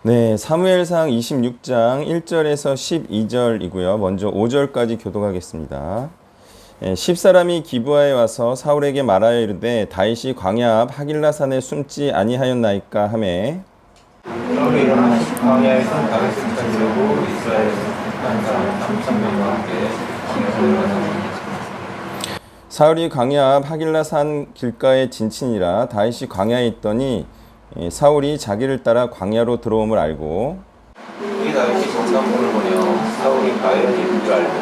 네, 사무엘상 26장 1절에서 12절이고요. 먼저 5절까지 교독하겠습니다. 10사람이 기브아에 와서 사울에게 말하여 이르되 다윗이 광야 앞 하길라산에 숨지 아니하였나이까 하매 사울이 일어나 광야에서 다윗을 이루고 이스라엘에서 한 사람 3,000명과 함께 광야로 올라갔습니다. 사울이 광야 앞 하길라산 길가에 진친이라 다윗이 광야에 있더니 사울이 자기를 따라 광야로 들어옴을 알고 이 다윗이 정탐꾼을 보내어 사울이 과연히 그를 알고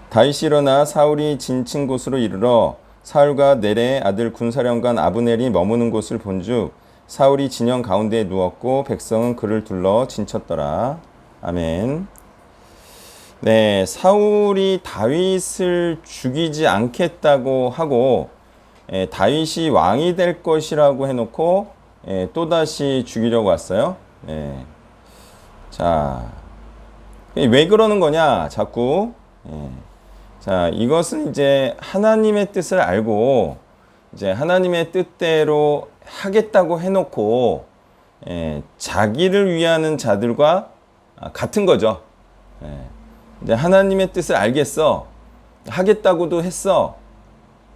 다윗이 일어나 사울이 진친 곳으로 이르러 사울과 넬의 아들 군사령관 아브넬이 머무는 곳을 본즉 사울이 진영 가운데에 누웠고 백성은 그를 둘러 진쳤더라. 아멘. 네, 사울이 다윗을 죽이지 않겠다고 하고 다윗이 왕이 될 것이라고 해놓고 또다시 죽이려고 왔어요. 자, 왜 그러는 거냐? 자꾸. 자, 이것은 이제 하나님의 뜻을 알고 이제 하나님의 뜻대로 하겠다고 해놓고 자기를 위하는 자들과 같은 거죠. 이제 하나님의 뜻을 알겠어. 하겠다고도 했어.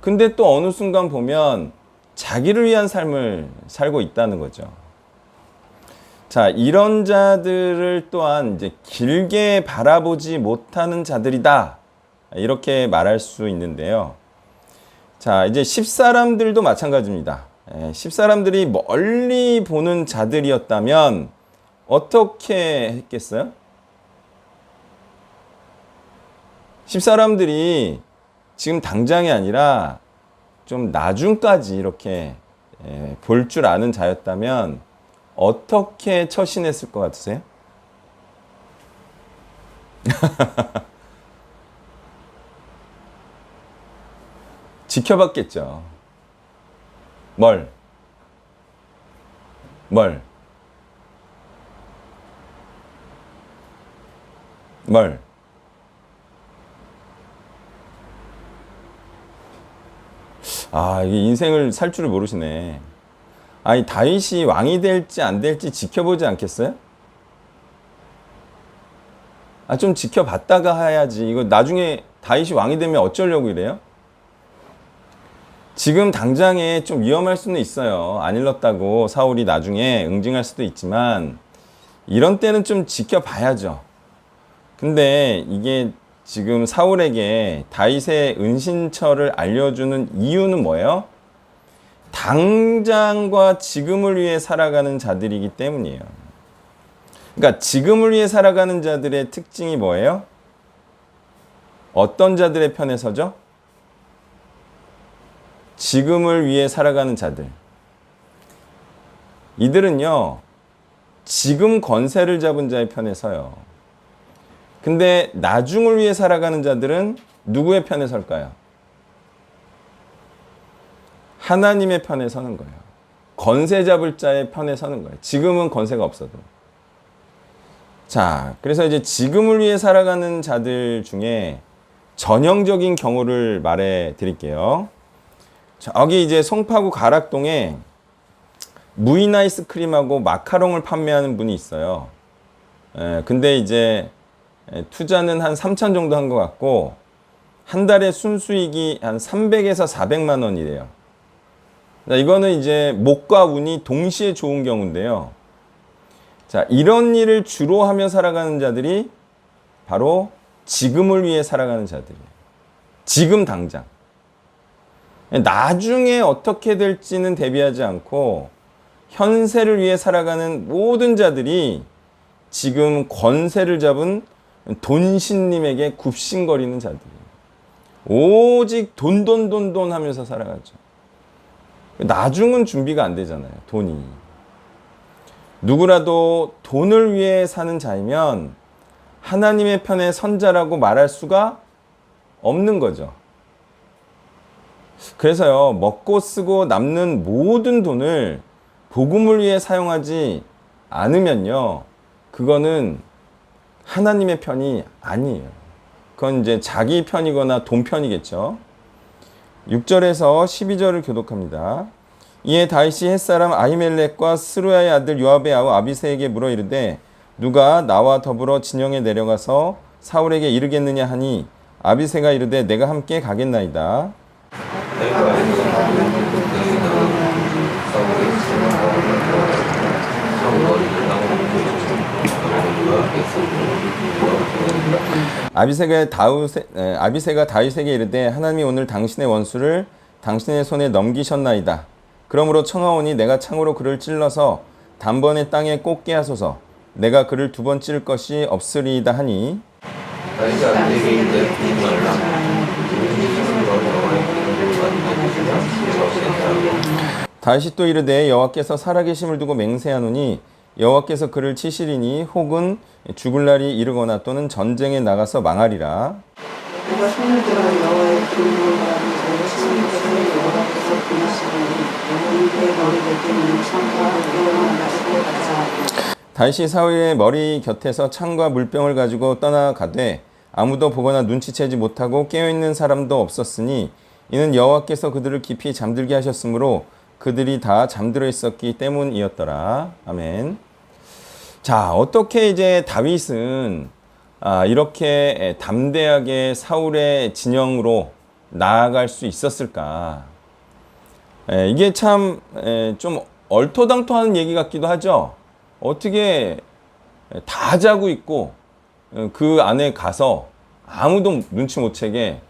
근데 또 어느 순간 보면 자기를 위한 삶을 살고 있다는 거죠. 자, 이런 자들을 또한 이제 길게 바라보지 못하는 자들이다. 이렇게 말할 수 있는데요. 자, 이제 10사람들도 마찬가지입니다. 10사람들이 멀리 보는 자들이었다면 어떻게 했겠어요? 10사람들이 지금 당장이 아니라 좀 나중까지 이렇게 볼 줄 아는 자였다면 어떻게 처신했을 것 같으세요? 지켜봤겠죠. 뭘? 아, 이게 인생을 살 줄을 모르시네. 아니, 다윗이 왕이 될지 안 될지 지켜보지 않겠어요? 아, 좀 지켜봤다가 해야지. 이거 나중에 다윗이 왕이 되면 어쩌려고 이래요? 지금 당장에 좀 위험할 수는 있어요. 안 일렀다고 사울이 나중에 응징할 수도 있지만 이런 때는 좀 지켜봐야죠. 근데 이게 지금 사울에게 다윗의 은신처를 알려주는 이유는 뭐예요? 당장과 지금을 위해 살아가는 자들이기 때문이에요. 그러니까 지금을 위해 살아가는 자들의 특징이 뭐예요? 어떤 자들의 편에 서죠? 지금을 위해 살아가는 자들. 이들은요, 지금 권세를 잡은 자의 편에 서요. 근데 나중을 위해 살아가는 자들은 누구의 편에 설까요? 하나님의 편에 서는 거예요. 권세 잡을 자의 편에 서는 거예요. 지금은 권세가 없어도. 자, 그래서 이제 지금을 위해 살아가는 자들 중에 전형적인 경우를 말해 드릴게요. 저기 이제 송파구 가락동에 무인 아이스크림하고 마카롱을 판매하는 분이 있어요. 근데 이제 투자는 한 3천 정도 한 것 같고 한 달에 순수익이 한 300에서 400만 원이래요. 이거는 이제 목과 운이 동시에 좋은 경우인데요. 자, 이런 일을 주로 하며 살아가는 자들이 바로 지금을 위해 살아가는 자들이에요. 지금 당장. 나중에 어떻게 될지는 대비하지 않고 현세를 위해 살아가는 모든 자들이 지금 권세를 잡은 돈신님에게 굽신거리는 자들이에요. 오직 돈 하면서 살아가죠. 나중은 준비가 안 되잖아요. 돈이. 누구라도 돈을 위해 사는 자이면 하나님의 편에 선 자라고 말할 수가 없는 거죠. 그래서요, 먹고 쓰고 남는 모든 돈을 복음을 위해 사용하지 않으면요, 그거는 하나님의 편이 아니에요. 그건 이제 자기 편이거나 돈 편이겠죠. 6절에서 12절을 교독합니다. 이에 다윗이 햇사람 아히멜렉과 스루야의 아들 요압의 아우 아비새에게 물어 이르되 누가 나와 더불어 진영에 내려가서 사울에게 이르겠느냐 하니 아비새가 이르되 내가 함께 가겠나이다. 아비새가 다윗에게 이르되 하나님이 오늘 당신의 원수를 당신의 손에 넘기셨나이다. 그러므로 청하오니 내가 창으로 그를 찔러서 단번에 땅에 꽂게 하소서. 내가 그를 2번 찔 것이 없으리이다 하니 다윗이 또 이르되 여호와께서 살아계심을 두고 맹세하노니 여호와께서 그를 치시리니 혹은 죽을 날이 이르거나 또는 전쟁에 나가서 망하리라. 내가 손을 들어 여호와의 기름을 바라는 자의 신께서 여호와께서 부르시리니 영혼이 내 머리 곁에 있는 창과 물병을 가지고 가자. 다윗이 사울의 머리 곁에서 창과 물병을 가지고 떠나가되 아무도 보거나 눈치채지 못하고 깨어있는 사람도 없었으니 이는 여호와께서 그들을 깊이 잠들게 하셨으므로 그들이 다 잠들어 있었기 때문이었더라. 아멘. 자, 어떻게 이제 다윗은 이렇게 담대하게 사울의 진영으로 나아갈 수 있었을까? 이게 참 좀 얼토당토하는 얘기 같기도 하죠. 어떻게 다 자고 있고 그 안에 가서 아무도 눈치 못 채게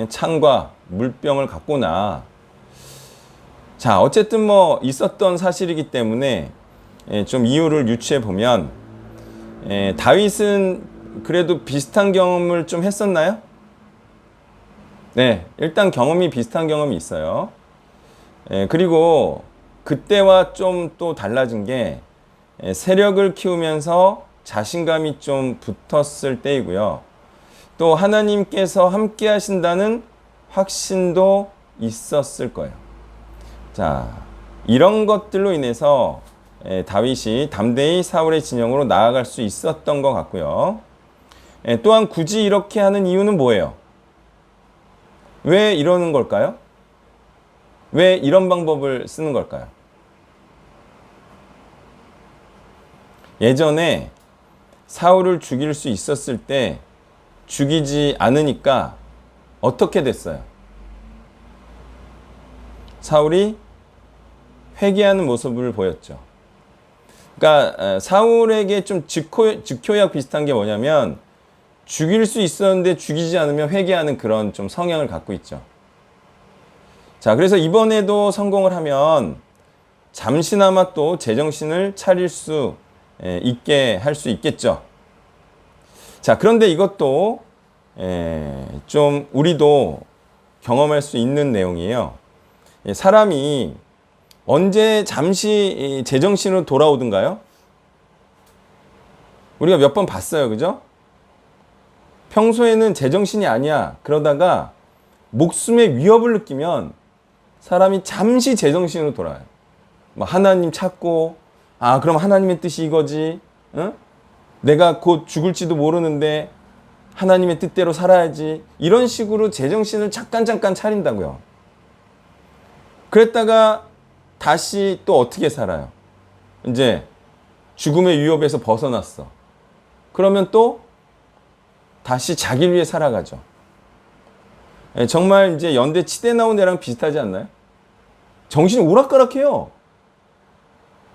창과 물병을 갖고 나. 자, 어쨌든 뭐 있었던 사실이기 때문에 좀 이유를 유추해 보면 다윗은 그래도 비슷한 경험을 좀 했었나요? 네, 일단 경험이 비슷한 경험이 있어요. 그리고 그때와 좀 또 달라진 게 세력을 키우면서 자신감이 좀 붙었을 때이고요. 또 하나님께서 함께 하신다는 확신도 있었을 거예요. 자, 이런 것들로 인해서 다윗이 담대히 사울의 진영으로 나아갈 수 있었던 것 같고요. 또한 굳이 이렇게 하는 이유는 뭐예요? 왜 이러는 걸까요? 왜 이런 방법을 쓰는 걸까요? 예전에 사울을 죽일 수 있었을 때 죽이지 않으니까 어떻게 됐어요? 사울이 회개하는 모습을 보였죠. 그러니까 사울에게 좀 즉효약 비슷한 게 뭐냐면 죽일 수 있었는데 죽이지 않으면 회개하는 그런 좀 성향을 갖고 있죠. 자, 그래서 이번에도 성공을 하면 잠시나마 또 제정신을 차릴 수 있게 할 수 있겠죠. 자, 그런데 이것도 좀 우리도 경험할 수 있는 내용이에요. 사람이 언제 잠시 제정신으로 돌아오든가요? 우리가 몇 번 봤어요, 그죠? 평소에는 제정신이 아니야. 그러다가 목숨의 위협을 느끼면 사람이 잠시 제정신으로 돌아와요. 뭐 하나님 찾고, 그럼 하나님의 뜻이 이거지. 응? 내가 곧 죽을지도 모르는데 하나님의 뜻대로 살아야지. 이런 식으로 제정신을 잠깐 차린다고요. 그랬다가 다시 또 어떻게 살아요? 이제 죽음의 위협에서 벗어났어. 그러면 또 다시 자기를 위해 살아가죠. 정말 이제 연대 치대 나온 애랑 비슷하지 않나요? 정신이 오락가락해요.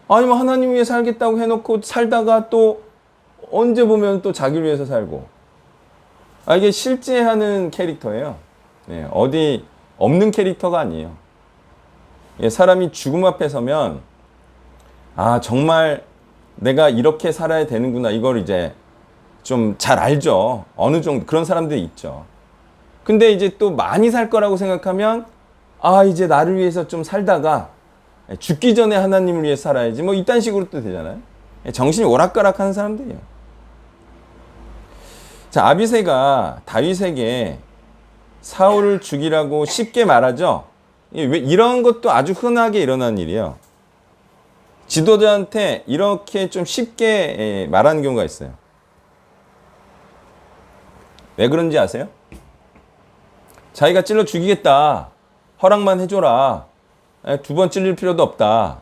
아니 뭐 하나님 위해 살겠다고 해놓고 살다가 또 언제 보면 또 자기를 위해서 살고. 이게 실제 하는 캐릭터예요. 어디 없는 캐릭터가 아니에요. 사람이 죽음 앞에 서면 정말 내가 이렇게 살아야 되는구나. 이걸 이제 좀 잘 알죠. 어느 정도 그런 사람들이 있죠. 근데 이제 또 많이 살 거라고 생각하면 이제 나를 위해서 좀 살다가 죽기 전에 하나님을 위해 살아야지. 뭐 이딴 식으로 또 되잖아요. 정신이 오락가락하는 사람들이에요. 자, 아비새가 다윗에게 사울을 죽이라고 쉽게 말하죠. 왜 이런 것도 아주 흔하게 일어나는 일이에요. 지도자한테 이렇게 좀 쉽게 말하는 경우가 있어요. 왜 그런지 아세요? 자기가 찔러 죽이겠다. 허락만 해줘라. 두 번 찔릴 필요도 없다.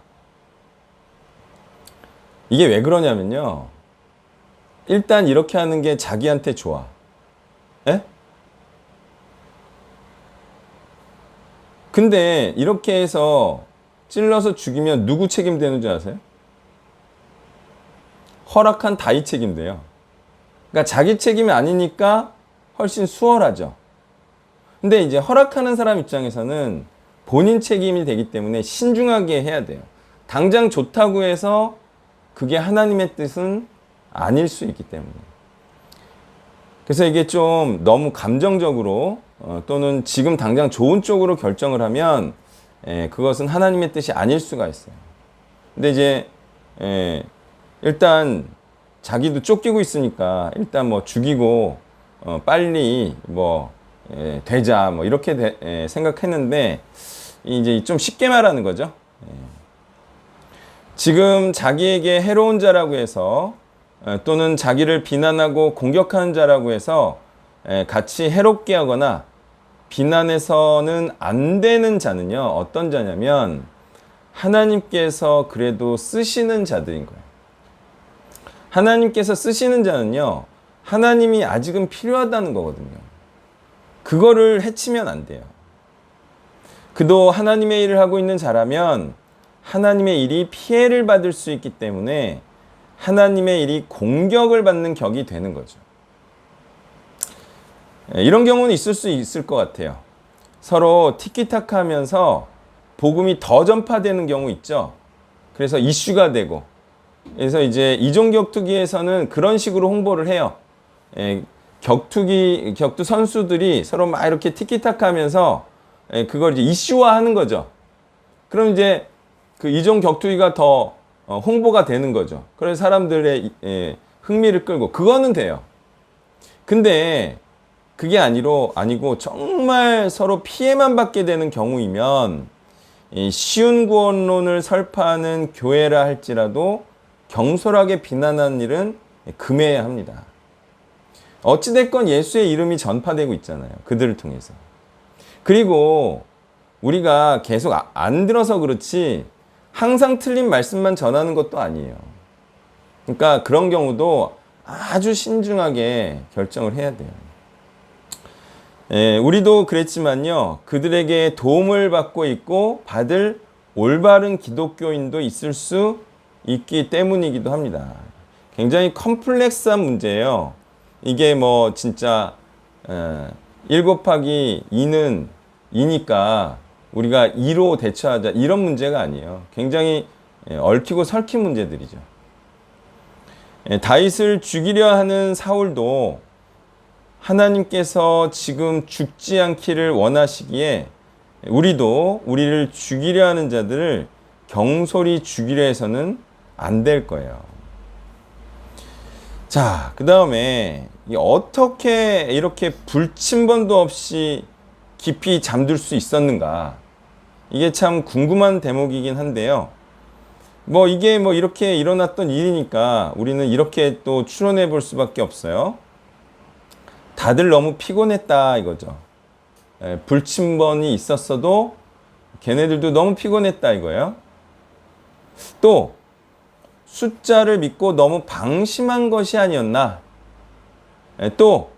이게 왜 그러냐면요. 일단 이렇게 하는 게 자기한테 좋아. 예? 근데 이렇게 해서 찔러서 죽이면 누구 책임되는 줄 아세요? 허락한 다이 책임돼요. 그러니까 자기 책임이 아니니까 훨씬 수월하죠. 근데 이제 허락하는 사람 입장에서는 본인 책임이 되기 때문에 신중하게 해야 돼요. 당장 좋다고 해서 그게 하나님의 뜻은 아닐 수 있기 때문에. 그래서 이게 좀 너무 감정적으로 또는 지금 당장 좋은 쪽으로 결정을 하면 그것은 하나님의 뜻이 아닐 수가 있어요. 근데 이제 일단 자기도 쫓기고 있으니까 일단 뭐 죽이고 빨리 뭐 되자 뭐 이렇게 생각했는데 이제 좀 쉽게 말하는 거죠. 지금 자기에게 해로운 자라고 해서 또는 자기를 비난하고 공격하는 자라고 해서 같이 해롭게 하거나 비난해서는 안 되는 자는요, 어떤 자냐면 하나님께서 그래도 쓰시는 자들인 거예요. 하나님께서 쓰시는 자는요, 하나님이 아직은 필요하다는 거거든요. 그거를 해치면 안 돼요. 그도 하나님의 일을 하고 있는 자라면 하나님의 일이 피해를 받을 수 있기 때문에 하나님의 일이 공격을 받는 격이 되는 거죠. 이런 경우는 있을 수 있을 것 같아요. 서로 티키타카 하면서 복음이 더 전파되는 경우 있죠. 그래서 이슈가 되고, 그래서 이제 이종격투기에서는 그런 식으로 홍보를 해요. 격투 선수들이 서로 막 이렇게 티키타카 하면서 그걸 이제 이슈화 하는 거죠. 그럼 이제 그 이종격투기가 더 홍보가 되는 거죠. 그래서 사람들의 흥미를 끌고, 그거는 돼요. 근데 그게 아니고 정말 서로 피해만 받게 되는 경우이면 쉬운 구원론을 설파하는 교회라 할지라도 경솔하게 비난하는 일은 금해야 합니다. 어찌됐건 예수의 이름이 전파되고 있잖아요. 그들을 통해서. 그리고 우리가 계속 안 들어서 그렇지 항상 틀린 말씀만 전하는 것도 아니에요. 그러니까 그런 경우도 아주 신중하게 결정을 해야 돼요. 우리도 그랬지만요. 그들에게 도움을 받고 있고 받을 올바른 기독교인도 있을 수 있기 때문이기도 합니다. 굉장히 컴플렉스한 문제예요. 이게 뭐 진짜 1 곱하기 2는 2니까 우리가 2로 대처하자 이런 문제가 아니에요. 굉장히 얽히고 설킨 문제들이죠. 다윗을 죽이려 하는 사울도 하나님께서 지금 죽지 않기를 원하시기에 우리를 죽이려 하는 자들을 경솔히 죽이려 해서는 안 될 거예요. 자, 그 다음에 어떻게 이렇게 불침번도 없이 깊이 잠들 수 있었는가? 이게 참 궁금한 대목이긴 한데요. 뭐 이게 뭐 이렇게 일어났던 일이니까 우리는 이렇게 또 추론해 볼 수밖에 없어요. 다들 너무 피곤했다 이거죠. 불침번이 있었어도 걔네들도 너무 피곤했다 이거예요. 또 숫자를 믿고 너무 방심한 것이 아니었나. 또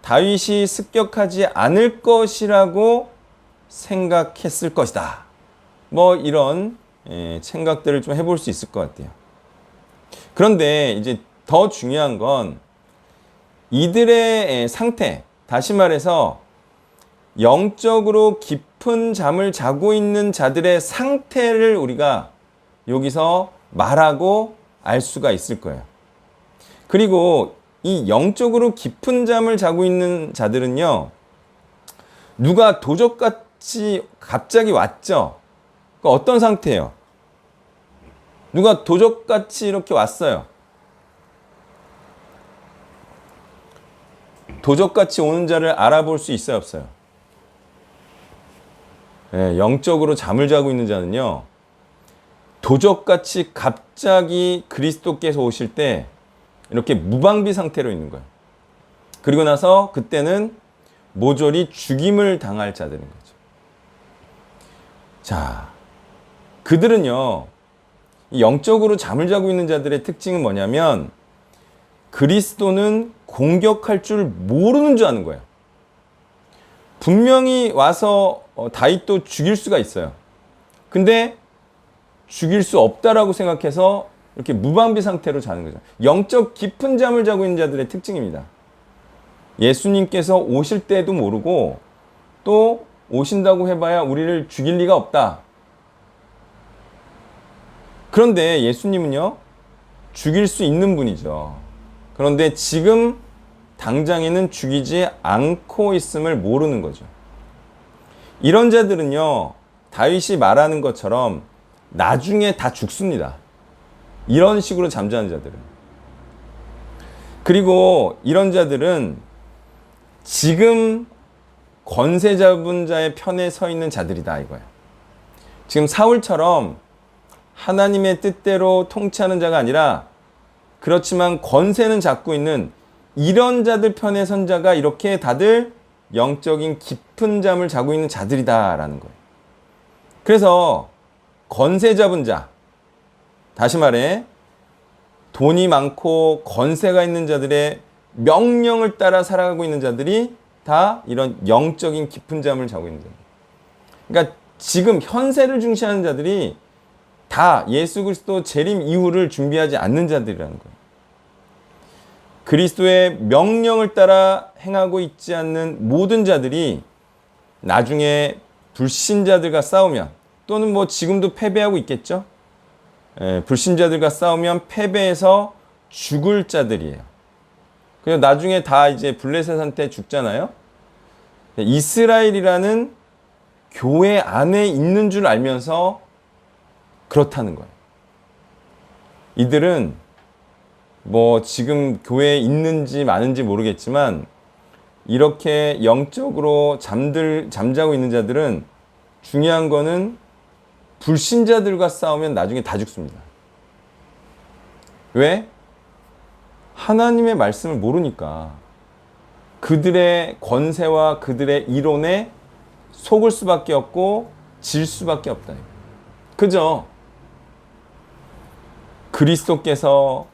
다윗이 습격하지 않을 것이라고 생각했을 것이다. 뭐 이런 생각들을 좀 해볼 수 있을 것 같아요. 그런데 이제 더 중요한 건 이들의 상태, 다시 말해서 영적으로 깊은 잠을 자고 있는 자들의 상태를 우리가 여기서 말하고 알 수가 있을 거예요. 그리고 이 영적으로 깊은 잠을 자고 있는 자들은요, 누가 도적같이 갑자기 왔죠. 그러니까 어떤 상태예요? 누가 도적같이 이렇게 왔어요. 도적같이 오는 자를 알아볼 수 있어요, 없어요? 영적으로 잠을 자고 있는 자는요, 도적같이 갑자기 그리스도께서 오실 때 이렇게 무방비 상태로 있는 거예요. 그리고 나서 그때는 모조리 죽임을 당할 자들인 거죠. 자, 그들은요, 이 영적으로 잠을 자고 있는 자들의 특징은 뭐냐면 그리스도는 공격할 줄 모르는 줄 아는 거예요. 분명히 와서 다윗도 죽일 수가 있어요. 근데 죽일 수 없다라고 생각해서 이렇게 무방비 상태로 자는 거죠. 영적 깊은 잠을 자고 있는 자들의 특징입니다. 예수님께서 오실 때도 모르고 또 오신다고 해봐야 우리를 죽일 리가 없다. 그런데 예수님은요, 죽일 수 있는 분이죠. 그런데 지금 당장에는 죽이지 않고 있음을 모르는 거죠. 이런 자들은요, 다윗이 말하는 것처럼 나중에 다 죽습니다. 이런 식으로 잠자는 자들은. 그리고 이런 자들은 지금 권세 잡은 자의 편에 서 있는 자들이다 이거예요. 지금 사울처럼 하나님의 뜻대로 통치하는 자가 아니라 그렇지만 권세는 잡고 있는 이런 자들 편에 선 자가 이렇게 다들 영적인 깊은 잠을 자고 있는 자들이다라는 거예요. 그래서 권세 잡은 자, 다시 말해 돈이 많고 권세가 있는 자들의 명령을 따라 살아가고 있는 자들이 다 이런 영적인 깊은 잠을 자고 있는 자들. 그러니까 지금 현세를 중시하는 자들이 다 예수 그리스도 재림 이후를 준비하지 않는 자들이라는 거예요. 그리스도의 명령을 따라 행하고 있지 않는 모든 자들이 나중에 불신자들과 싸우면, 또는 뭐 지금도 패배하고 있겠죠. 불신자들과 싸우면 패배해서 죽을 자들이에요. 그래서 나중에 다 이제 블레셋한테 죽잖아요. 이스라엘이라는 교회 안에 있는 줄 알면서 그렇다는 거예요. 이들은 뭐 지금 교회에 있는지 마는지 모르겠지만 이렇게 영적으로 잠자고 있는 자들은 중요한 거는 불신자들과 싸우면 나중에 다 죽습니다. 왜? 하나님의 말씀을 모르니까 그들의 권세와 그들의 이론에 속을 수밖에 없고 질 수밖에 없다. 그죠? 그리스도께서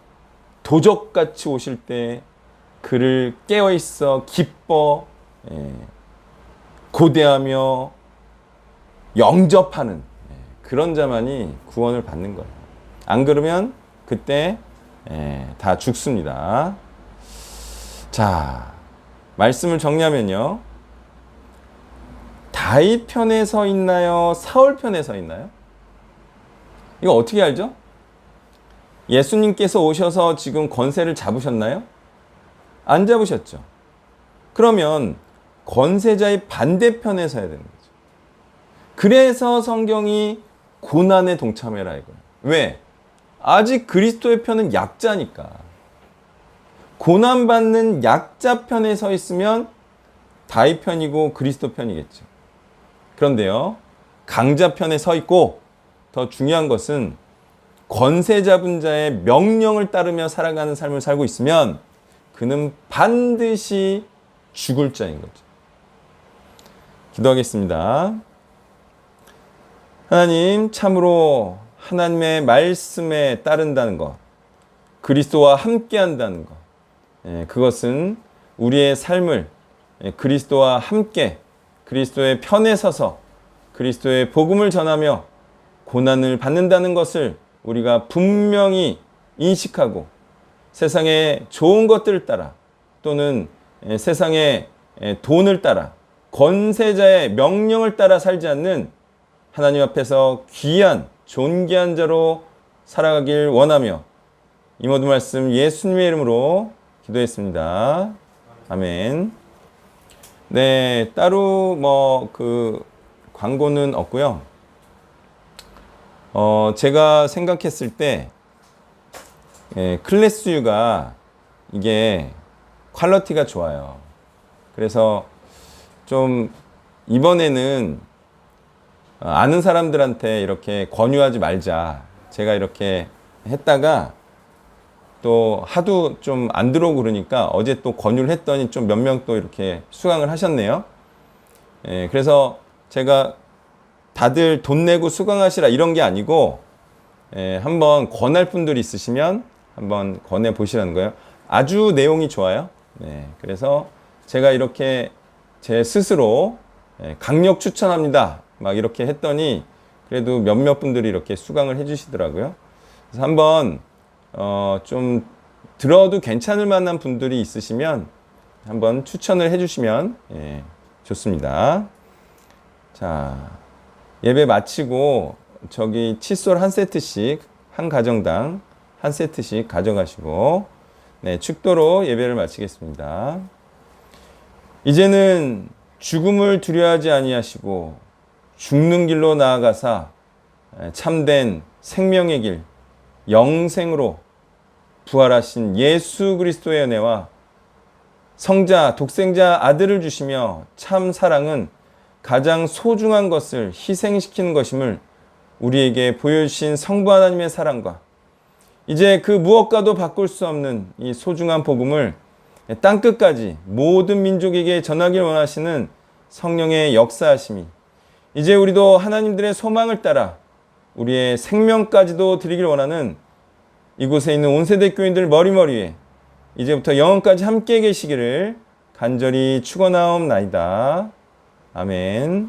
도적같이 오실 때 그를 깨어있어 기뻐 고대하며 영접하는 그런 자만이 구원을 받는 거예요. 안 그러면 그때 다 죽습니다. 자, 말씀을 정리하면요. 다윗 편에 서 있나요? 사울 편에 서 있나요? 이거 어떻게 알죠? 예수님께서 오셔서 지금 권세를 잡으셨나요? 안 잡으셨죠. 그러면 권세자의 반대편에 서야 되는 거죠. 그래서 성경이 고난에 동참해라 이거예요. 왜? 아직 그리스도의 편은 약자니까. 고난받는 약자 편에 서 있으면 다윗 편이고 그리스도 편이겠죠. 그런데요, 강자 편에 서 있고 더 중요한 것은 권세 잡은 자의 명령을 따르며 살아가는 삶을 살고 있으면 그는 반드시 죽을 자인 거죠. 기도하겠습니다. 하나님, 참으로 하나님의 말씀에 따른다는 것, 그리스도와 함께 한다는 것, 그것은 우리의 삶을 그리스도와 함께 그리스도의 편에 서서 그리스도의 복음을 전하며 고난을 받는다는 것을 우리가 분명히 인식하고 세상의 좋은 것들을 따라 또는 세상의 돈을 따라 권세자의 명령을 따라 살지 않는 하나님 앞에서 귀한 존귀한 자로 살아가길 원하며 이 모든 말씀 예수님의 이름으로 기도했습니다. 아멘. 네, 따로 그 광고는 없고요. 제가 생각했을 때 클래스유가 이게 퀄리티가 좋아요. 그래서 좀 이번에는 아는 사람들한테 이렇게 권유하지 말자. 제가 이렇게 했다가 또 하도 좀 안 들어오고 그러니까 어제 또 권유를 했더니 좀 몇 명 또 이렇게 수강을 하셨네요. 그래서 제가 다들 돈 내고 수강하시라 이런 게 아니고 한번 권할 분들이 있으시면 한번 권해 보시라는 거예요. 아주 내용이 좋아요. 네, 그래서 제가 이렇게 제 스스로 강력 추천합니다. 막 이렇게 했더니 그래도 몇몇 분들이 이렇게 수강을 해주시더라고요. 그래서 한번 좀 들어도 괜찮을 만한 분들이 있으시면 한번 추천을 해주시면 좋습니다. 자, 예배 마치고 저기 칫솔 한 세트씩 한 가정당 한 세트씩 가져가시고 축도로 예배를 마치겠습니다. 이제는 죽음을 두려워하지 아니하시고 죽는 길로 나아가사 참된 생명의 길 영생으로 부활하신 예수 그리스도의 은혜와 성자 독생자 아들을 주시며 참 사랑은 가장 소중한 것을 희생시키는 것임을 우리에게 보여주신 성부 하나님의 사랑과 이제 그 무엇과도 바꿀 수 없는 이 소중한 복음을 땅끝까지 모든 민족에게 전하길 원하시는 성령의 역사하심이 이제 우리도 하나님들의 소망을 따라 우리의 생명까지도 드리길 원하는 이곳에 있는 온세대 교인들 머리머리에 이제부터 영원까지 함께 계시기를 간절히 축원하옵나이다. 아멘.